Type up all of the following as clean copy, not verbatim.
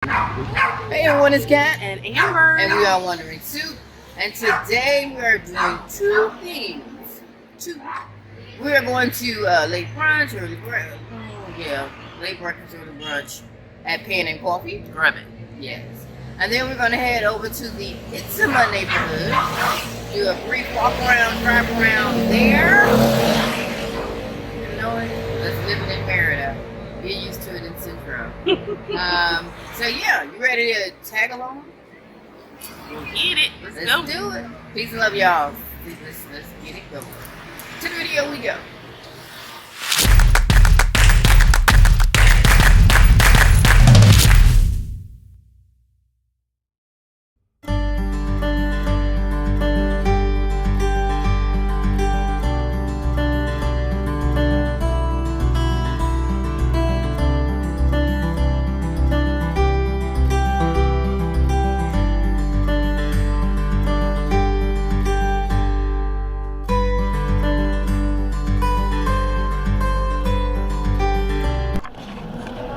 Hey everyone, it's Kat and Amber, and we are Wondering Soup. And today we are doing two things. We are going to late brunch or late breakfast or the brunch at Pan Kof.fe. grab it. Yes. And then we're going to head over to the Itzimna neighborhood, do a brief walk around, drive around there. You know it? Let's live in Merida. Get used to it in Central. So yeah, you ready to tag along? We'll get it. Let's go. Do it. Peace and love, y'all. Let's get it going. To the video we go.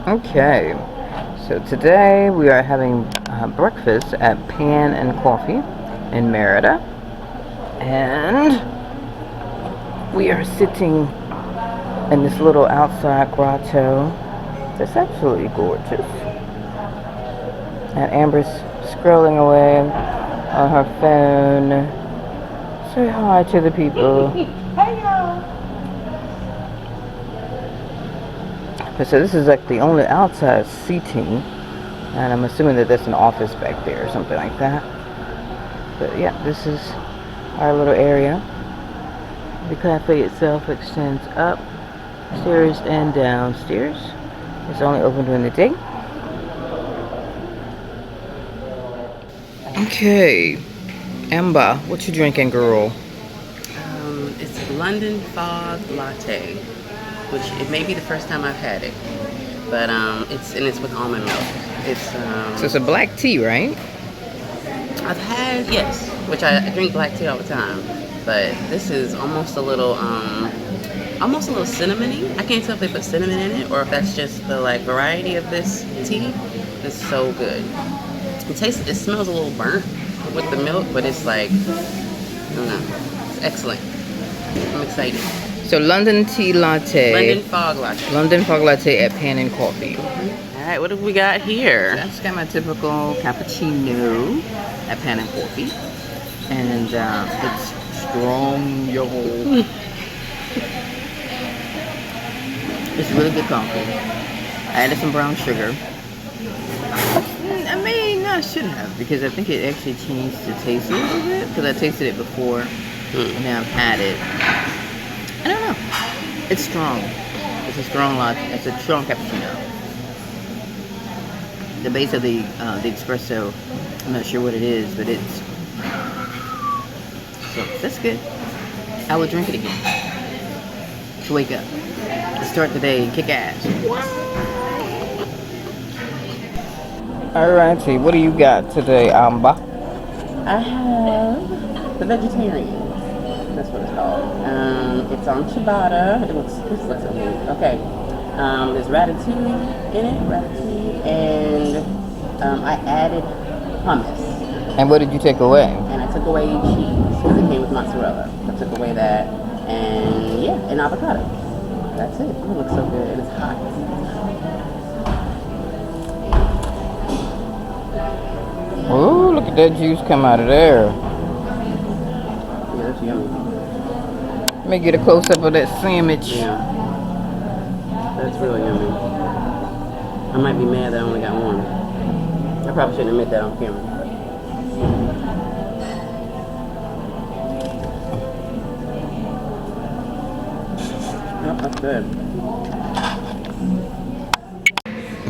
Okay, so today we are having breakfast at Pan Kof.fe in Merida, and we are sitting in this little outside grotto that's absolutely gorgeous, and Amber's scrolling away on her phone. Say hi to the people. Hey y'all. So this is like the only outside seating, and I'm assuming that that's an office back there or something like that. But yeah, this is our little area. The cafe itself extends upstairs and downstairs. It's only open during the day. Okay, Amber, what you drinking, girl? It's London Fog Latte, which it may be the first time I've had it, but it's with almond milk. So it's a black tea, right? I've had, yes, which I drink black tea all the time, but this is almost a little cinnamony. I can't tell if they put cinnamon in it or if that's just the like variety of this tea. It's so good. It smells a little burnt with the milk, but it's like, I don't know, it's excellent. I'm excited. So London tea latte. London Fog Latte. London Fog Latte at Pan Kof.fe. All right, what have we got here? That's got my typical cappuccino at Pan Kof.fe, and it's strong, yo. It's really good coffee. I added some brown sugar. I shouldn't have, because I think it actually changed the taste a little bit, because I tasted it before, and now I've had it. I don't know. It's strong. It's a strong latte. It's a strong cappuccino. The base of the espresso, I'm not sure what it is, but it's so that's good. I would drink it again to wake up, to start the day, kick ass. Alrighty, what do you got today, Amber? I have the vegetarian. That's what it's called. It's on ciabatta. This looks amazing. Okay. There's ratatouille in it, and I added hummus. And what did you take away? And I took away cheese because it came with mozzarella. I took away that, and yeah, and avocado. That's it. It looks so good. It's hot. Oh, look at that juice come out of there. Yeah, that's yummy. Let me get a close-up of that sandwich. Yeah. That's really yummy. I might be mad that I only got one. I probably shouldn't admit that on camera. Yep, that's good.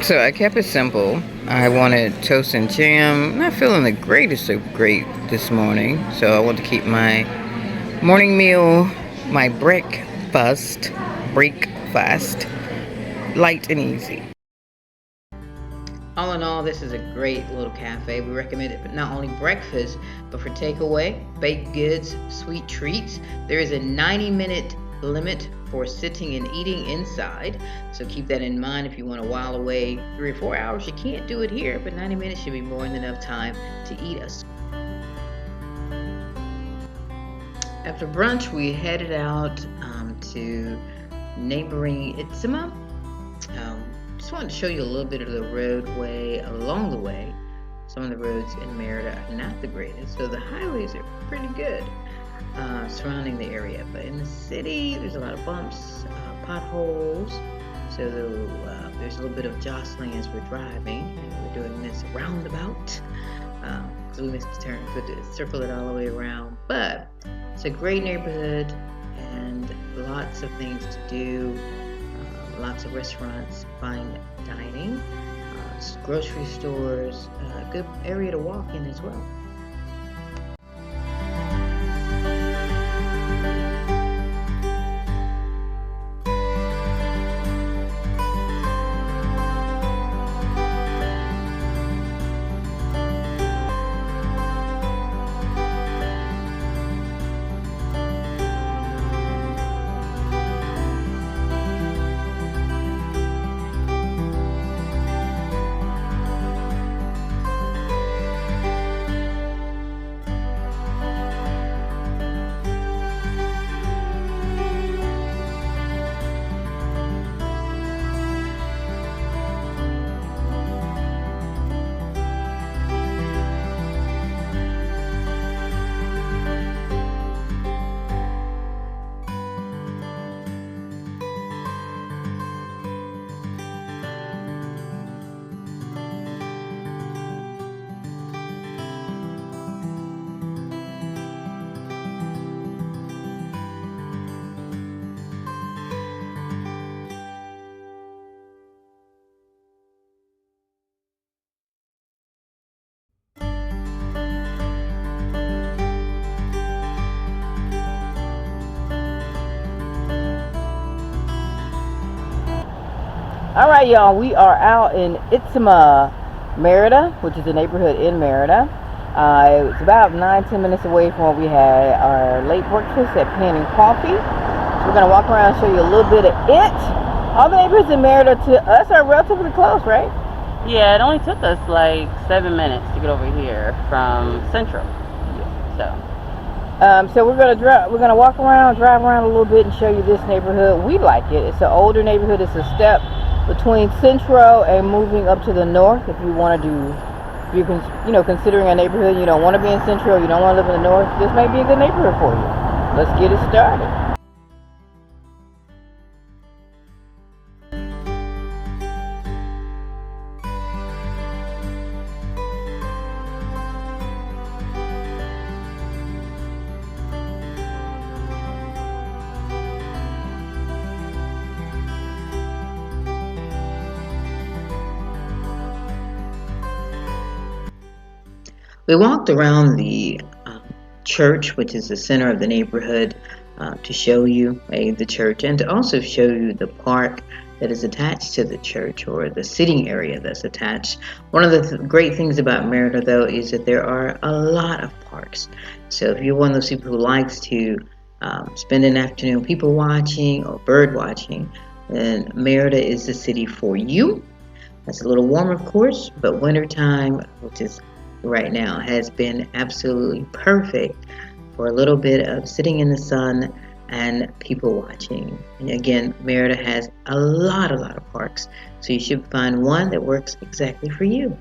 So I kept it simple. I wanted toast and jam. Not feeling the greatest of great this morning, so I want to keep my morning meal, my breakfast, light and easy. All in all, this is a great little cafe. We recommend it for not only breakfast, but for takeaway, baked goods, sweet treats. There is a 90-minute limit for sitting and eating inside. So keep that in mind if you want to while away 3 or 4 hours. You can't do it here, but 90 minutes should be more than enough time to eat a. After brunch, we headed out to neighboring Itzimna. Just wanted to show you a little bit of the roadway along the way. Some of the roads in Merida are not the greatest, so the highways are pretty good surrounding the area. But in the city, there's a lot of bumps, potholes, so there's a little bit of jostling as we're driving, and we're doing this roundabout because we missed the turn, so to circle it all the way around. But it's a great neighborhood and lots of things to do, lots of restaurants, fine dining, grocery stores, a good area to walk in as well. All right, y'all, we are out in Itzimna, Merida, which is a neighborhood in Merida. It's about 9-10 minutes away from where we had our late breakfast at Pan Kof.fe. So we're going to walk around and show you a little bit of it. All the neighborhoods in Merida to us are relatively close, right? Yeah, it only took us like 7 minutes to get over here from Central. So we're gonna walk around, drive around a little bit, and show you this neighborhood. We like it. It's an older neighborhood. It's a step between Central and moving up to the north. If you want to do, if you're considering a neighborhood, you don't want to be in Central, you don't want to live in the north, this may be a good neighborhood for you. Let's get it started. We walked around the church, which is the center of the neighborhood, to show you the church and to also show you the park that is attached to the church, or the sitting area that's attached. One of the great things about Merida, though, is that there are a lot of parks. So if you're one of those people who likes to spend an afternoon people watching or bird watching, then Merida is the city for you. It's a little warm, of course, but wintertime, which is right now, has been absolutely perfect for a little bit of sitting in the sun and people watching. And again, Merida has a lot of parks, so you should find one that works exactly for you.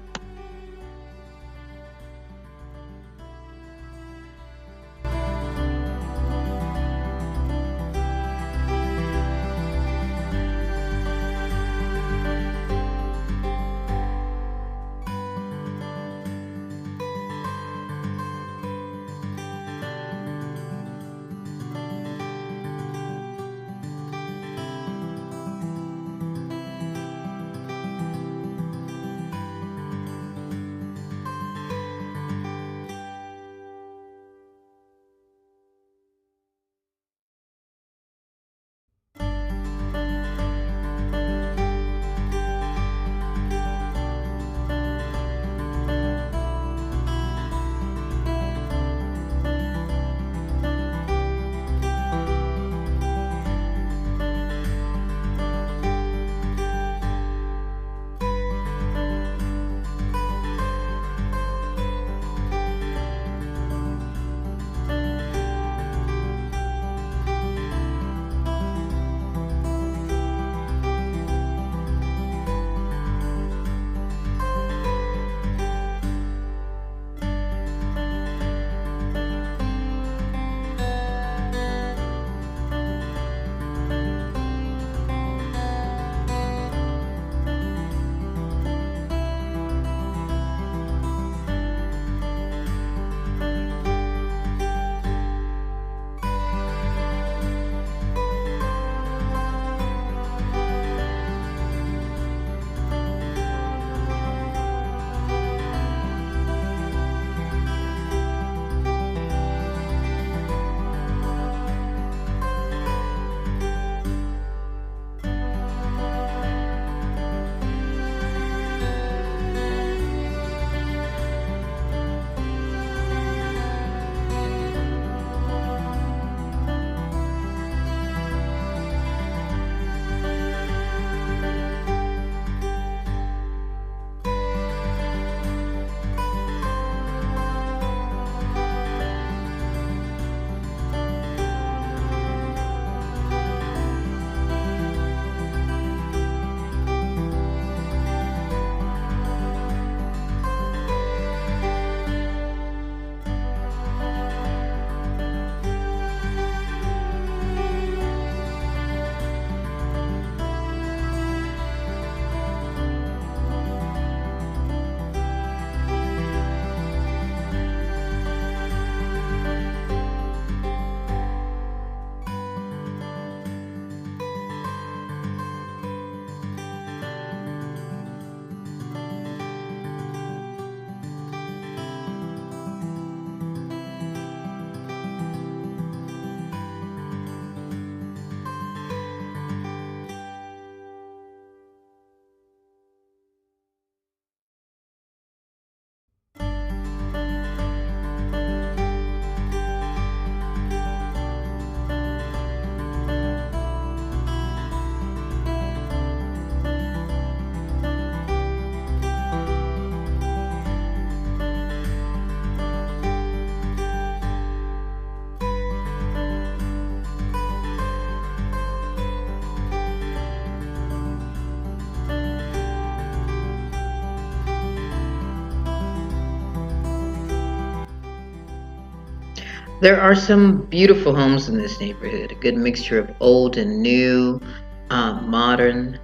There are some beautiful homes in this neighborhood, a good mixture of old and new, modern,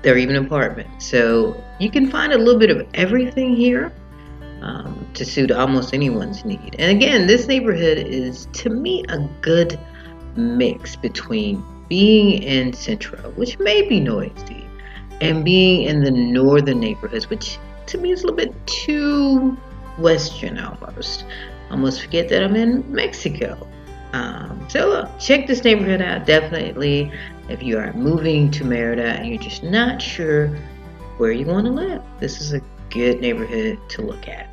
there are even apartments. So you can find a little bit of everything here to suit almost anyone's need. And again, this neighborhood is, to me, a good mix between being in Central, which may be noisy, and being in the northern neighborhoods, which to me is a little bit too Western almost. Almost forget that I'm in Mexico. So look, check this neighborhood out. Definitely, if you are moving to Merida and you're just not sure where you want to live, this is a good neighborhood to look at.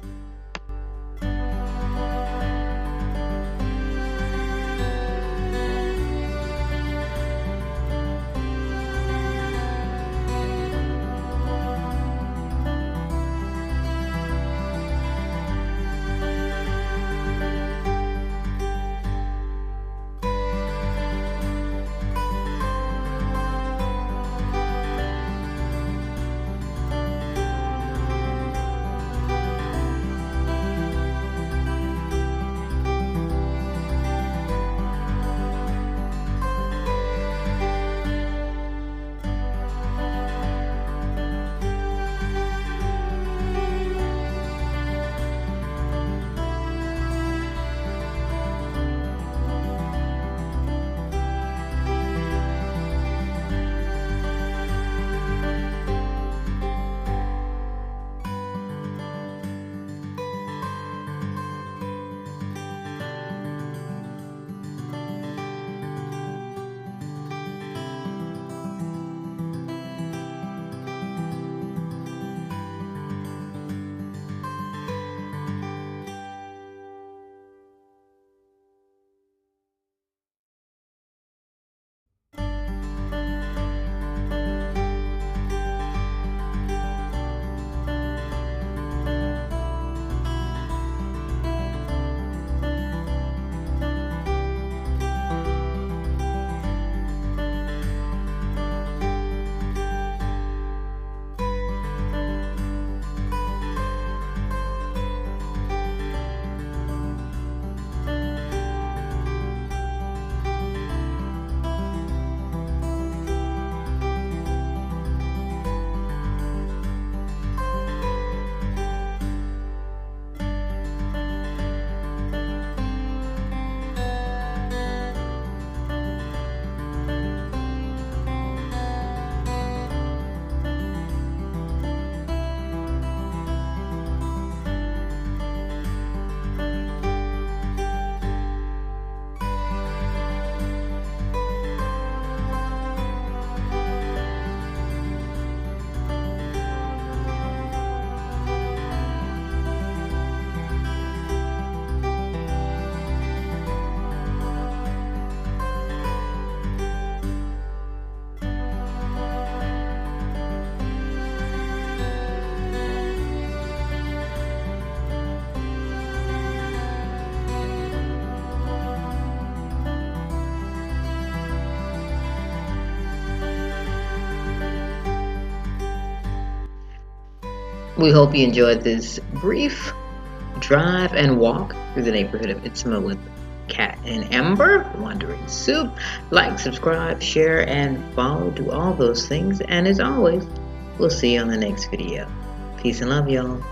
We hope you enjoyed this brief drive and walk through the neighborhood of Itzimna with Kat and Amber, Wandering Soup. Like, subscribe, share, and follow. Do all those things. And as always, we'll see you on the next video. Peace and love, y'all.